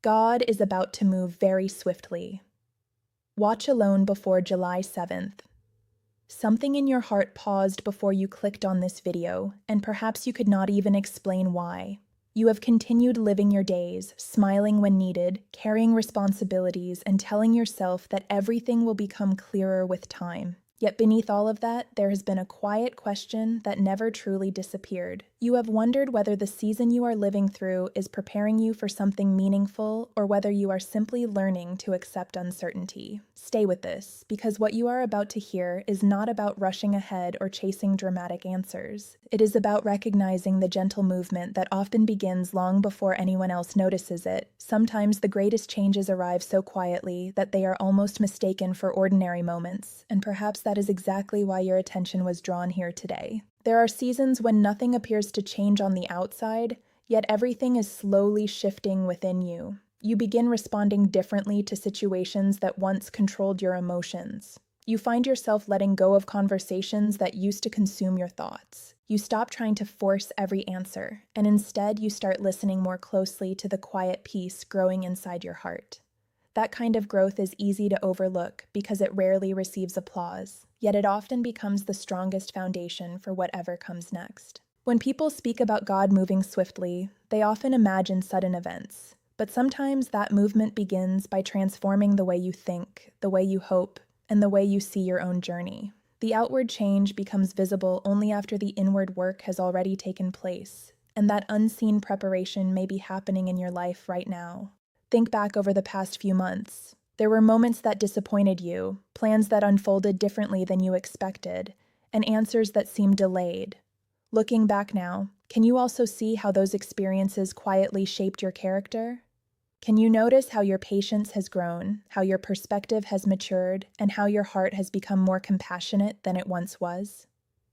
God is about to move very swiftly. Watch alone before July 7th. Something in your heart paused before you clicked on this video, and perhaps you could not even explain why. You have continued living your days, smiling when needed, carrying responsibilities, and telling yourself that everything will become clearer with time. Yet beneath all of that, there has been a quiet question that never truly disappeared. You have wondered whether the season you are living through is preparing you for something meaningful, or whether you are simply learning to accept uncertainty. Stay with this, because what you are about to hear is not about rushing ahead or chasing dramatic answers. It is about recognizing the gentle movement that often begins long before anyone else notices it. Sometimes the greatest changes arrive so quietly that they are almost mistaken for ordinary moments, and perhaps that is exactly why your attention was drawn here today. There are seasons when nothing appears to change on the outside, yet everything is slowly shifting within you. You begin responding differently to situations that once controlled your emotions. You find yourself letting go of conversations that used to consume your thoughts. You stop trying to force every answer, and instead you start listening more closely to the quiet peace growing inside your heart. That kind of growth is easy to overlook because it rarely receives applause, yet it often becomes the strongest foundation for whatever comes next. When people speak about God moving swiftly, they often imagine sudden events, but sometimes that movement begins by transforming the way you think, the way you hope, and the way you see your own journey. The outward change becomes visible only after the inward work has already taken place, and that unseen preparation may be happening in your life right now. Think back over the past few months. There were moments that disappointed you, plans that unfolded differently than you expected, and answers that seemed delayed. Looking back now, can you also see how those experiences quietly shaped your character? Can you notice how your patience has grown, how your perspective has matured, and how your heart has become more compassionate than it once was?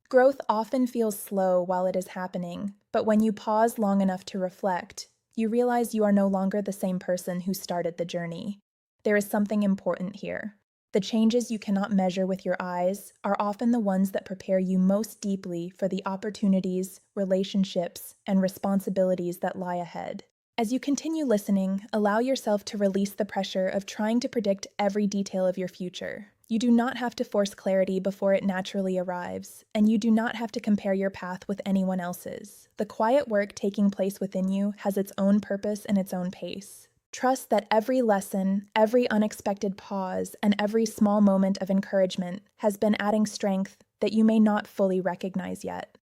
Growth often feels slow while it is happening, but when you pause long enough to reflect, you realize you are no longer the same person who started the journey. There is something important here. The changes you cannot measure with your eyes are often the ones that prepare you most deeply for the opportunities, relationships, and responsibilities that lie ahead. As you continue listening, allow yourself to release the pressure of trying to predict every detail of your future. You do not have to force clarity before it naturally arrives, and you do not have to compare your path with anyone else's. The quiet work taking place within you has its own purpose and its own pace. Trust that every lesson, every unexpected pause, and every small moment of encouragement has been adding strength that you may not fully recognize yet.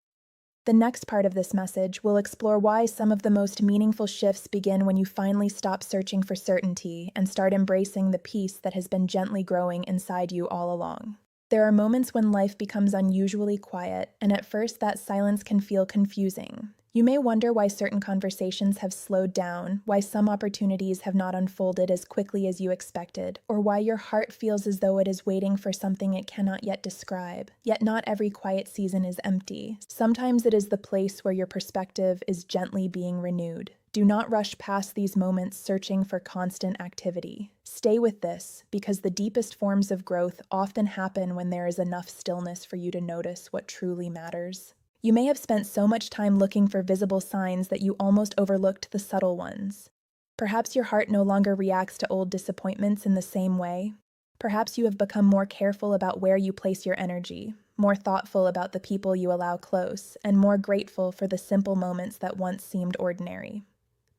The next part of this message will explore why some of the most meaningful shifts begin when you finally stop searching for certainty and start embracing the peace that has been gently growing inside you all along. There are moments when life becomes unusually quiet, and at first that silence can feel confusing. You may wonder why certain conversations have slowed down, why some opportunities have not unfolded as quickly as you expected, or why your heart feels as though it is waiting for something it cannot yet describe. Yet not every quiet season is empty. Sometimes it is the place where your perspective is gently being renewed. Do not rush past these moments searching for constant activity. Stay with this, because the deepest forms of growth often happen when there is enough stillness for you to notice what truly matters. You may have spent so much time looking for visible signs that you almost overlooked the subtle ones. Perhaps your heart no longer reacts to old disappointments in the same way. Perhaps you have become more careful about where you place your energy, more thoughtful about the people you allow close, and more grateful for the simple moments that once seemed ordinary.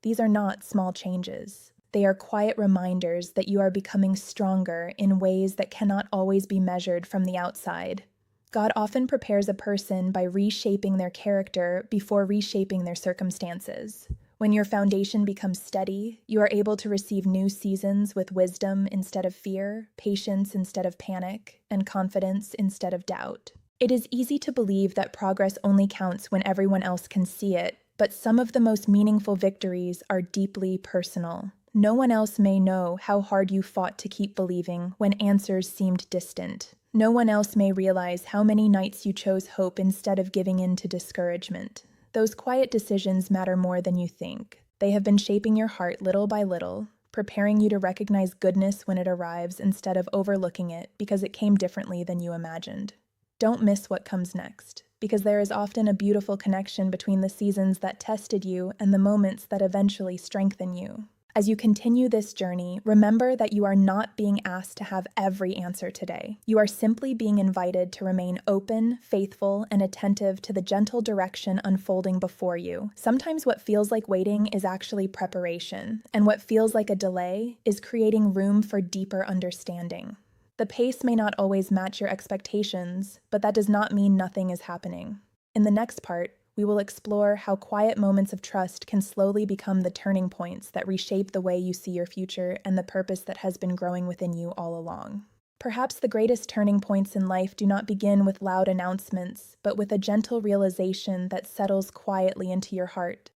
These are not small changes. They are quiet reminders that you are becoming stronger in ways that cannot always be measured from the outside. God often prepares a person by reshaping their character before reshaping their circumstances. When your foundation becomes steady, you are able to receive new seasons with wisdom instead of fear, patience instead of panic, and confidence instead of doubt. It is easy to believe that progress only counts when everyone else can see it, but some of the most meaningful victories are deeply personal. No one else may know how hard you fought to keep believing when answers seemed distant. No one else may realize how many nights you chose hope instead of giving in to discouragement. Those quiet decisions matter more than you think. They have been shaping your heart little by little, preparing you to recognize goodness when it arrives instead of overlooking it because it came differently than you imagined. Don't miss what comes next, because there is often a beautiful connection between the seasons that tested you and the moments that eventually strengthen you. As you continue this journey, remember that you are not being asked to have every answer today. You are simply being invited to remain open, faithful, and attentive to the gentle direction unfolding before you. Sometimes what feels like waiting is actually preparation, and what feels like a delay is creating room for deeper understanding. The pace may not always match your expectations, but that does not mean nothing is happening. In the next part, we will explore how quiet moments of trust can slowly become the turning points that reshape the way you see your future and the purpose that has been growing within you all along. Perhaps the greatest turning points in life do not begin with loud announcements, but with a gentle realization that settles quietly into your heart.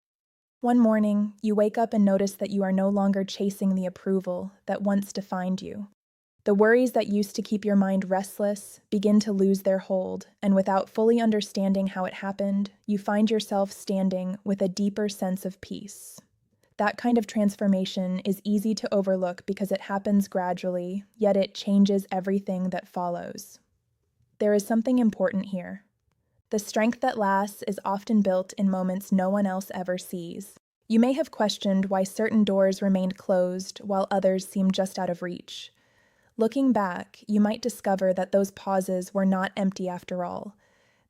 One morning, you wake up and notice that you are no longer chasing the approval that once defined you. The worries that used to keep your mind restless begin to lose their hold, and without fully understanding how it happened, you find yourself standing with a deeper sense of peace. That kind of transformation is easy to overlook because it happens gradually, yet it changes everything that follows. There is something important here. The strength that lasts is often built in moments no one else ever sees. You may have questioned why certain doors remained closed while others seemed just out of reach. Looking back, you might discover that those pauses were not empty after all.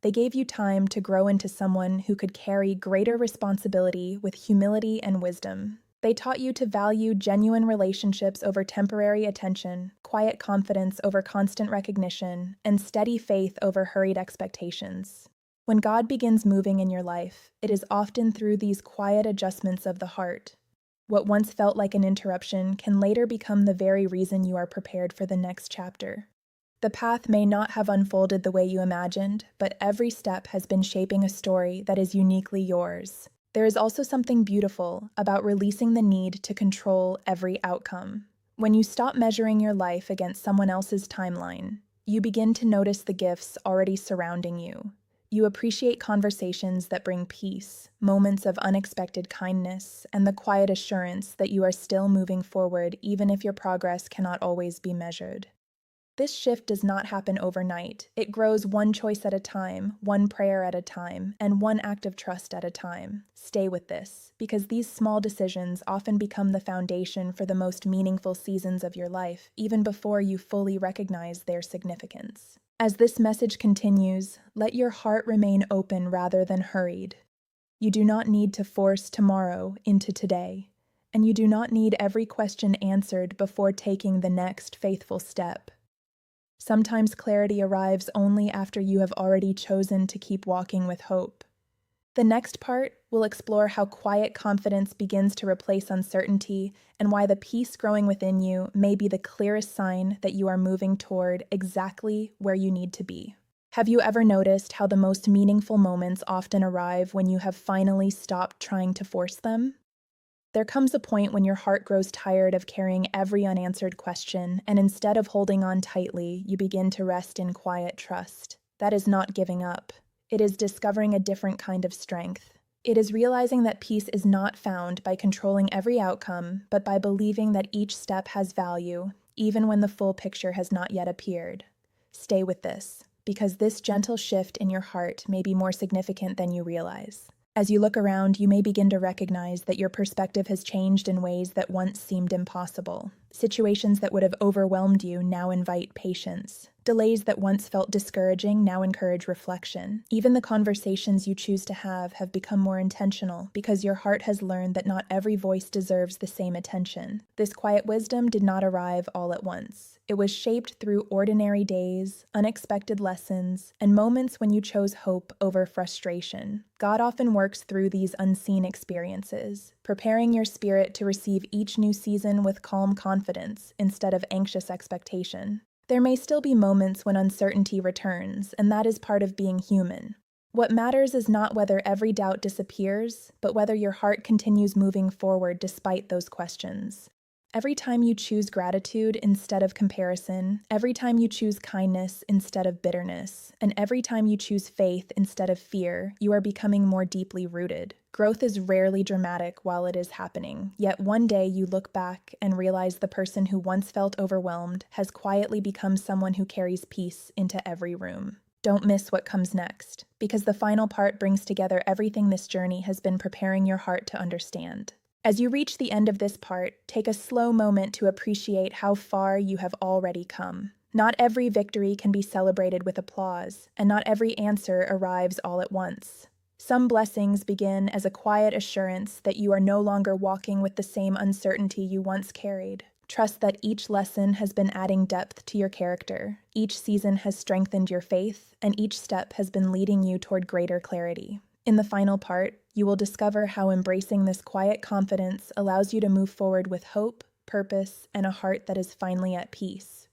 They gave you time to grow into someone who could carry greater responsibility with humility and wisdom. They taught you to value genuine relationships over temporary attention, quiet confidence over constant recognition, and steady faith over hurried expectations. When God begins moving in your life, it is often through these quiet adjustments of the heart. What once felt like an interruption can later become the very reason you are prepared for the next chapter. The path may not have unfolded the way you imagined, but every step has been shaping a story that is uniquely yours. There is also something beautiful about releasing the need to control every outcome. When you stop measuring your life against someone else's timeline, you begin to notice the gifts already surrounding you. You appreciate conversations that bring peace, moments of unexpected kindness, and the quiet assurance that you are still moving forward even if your progress cannot always be measured. This shift does not happen overnight. It grows one choice at a time, one prayer at a time, and one act of trust at a time. Stay with this, because these small decisions often become the foundation for the most meaningful seasons of your life, even before you fully recognize their significance. As this message continues, let your heart remain open rather than hurried. You do not need to force tomorrow into today, and you do not need every question answered before taking the next faithful step. Sometimes clarity arrives only after you have already chosen to keep walking with hope. The next part will explore how quiet confidence begins to replace uncertainty and why the peace growing within you may be the clearest sign that you are moving toward exactly where you need to be. Have you ever noticed how the most meaningful moments often arrive when you have finally stopped trying to force them? There comes a point when your heart grows tired of carrying every unanswered question, and instead of holding on tightly, you begin to rest in quiet trust. That is not giving up. It is discovering a different kind of strength. It is realizing that peace is not found by controlling every outcome, but by believing that each step has value, even when the full picture has not yet appeared. Stay with this, because this gentle shift in your heart may be more significant than you realize. As you look around, you may begin to recognize that your perspective has changed in ways that once seemed impossible. Situations that would have overwhelmed you now invite patience. Delays that once felt discouraging now encourage reflection. Even the conversations you choose to have become more intentional because your heart has learned that not every voice deserves the same attention. This quiet wisdom did not arrive all at once. It was shaped through ordinary days, unexpected lessons, and moments when you chose hope over frustration. God often works through these unseen experiences, preparing your spirit to receive each new season with calm confidence instead of anxious expectation. There may still be moments when uncertainty returns, and that is part of being human. What matters is not whether every doubt disappears, but whether your heart continues moving forward despite those questions. Every time you choose gratitude instead of comparison, every time you choose kindness instead of bitterness, and every time you choose faith instead of fear, you are becoming more deeply rooted. Growth is rarely dramatic while it is happening, yet one day you look back and realize the person who once felt overwhelmed has quietly become someone who carries peace into every room. Don't miss what comes next, because the final part brings together everything this journey has been preparing your heart to understand. As you reach the end of this part, take a slow moment to appreciate how far you have already come. Not every victory can be celebrated with applause, and not every answer arrives all at once. Some blessings begin as a quiet assurance that you are no longer walking with the same uncertainty you once carried. Trust that each lesson has been adding depth to your character, each season has strengthened your faith, and each step has been leading you toward greater clarity. In the final part, you will discover how embracing this quiet confidence allows you to move forward with hope, purpose, and a heart that is finally at peace.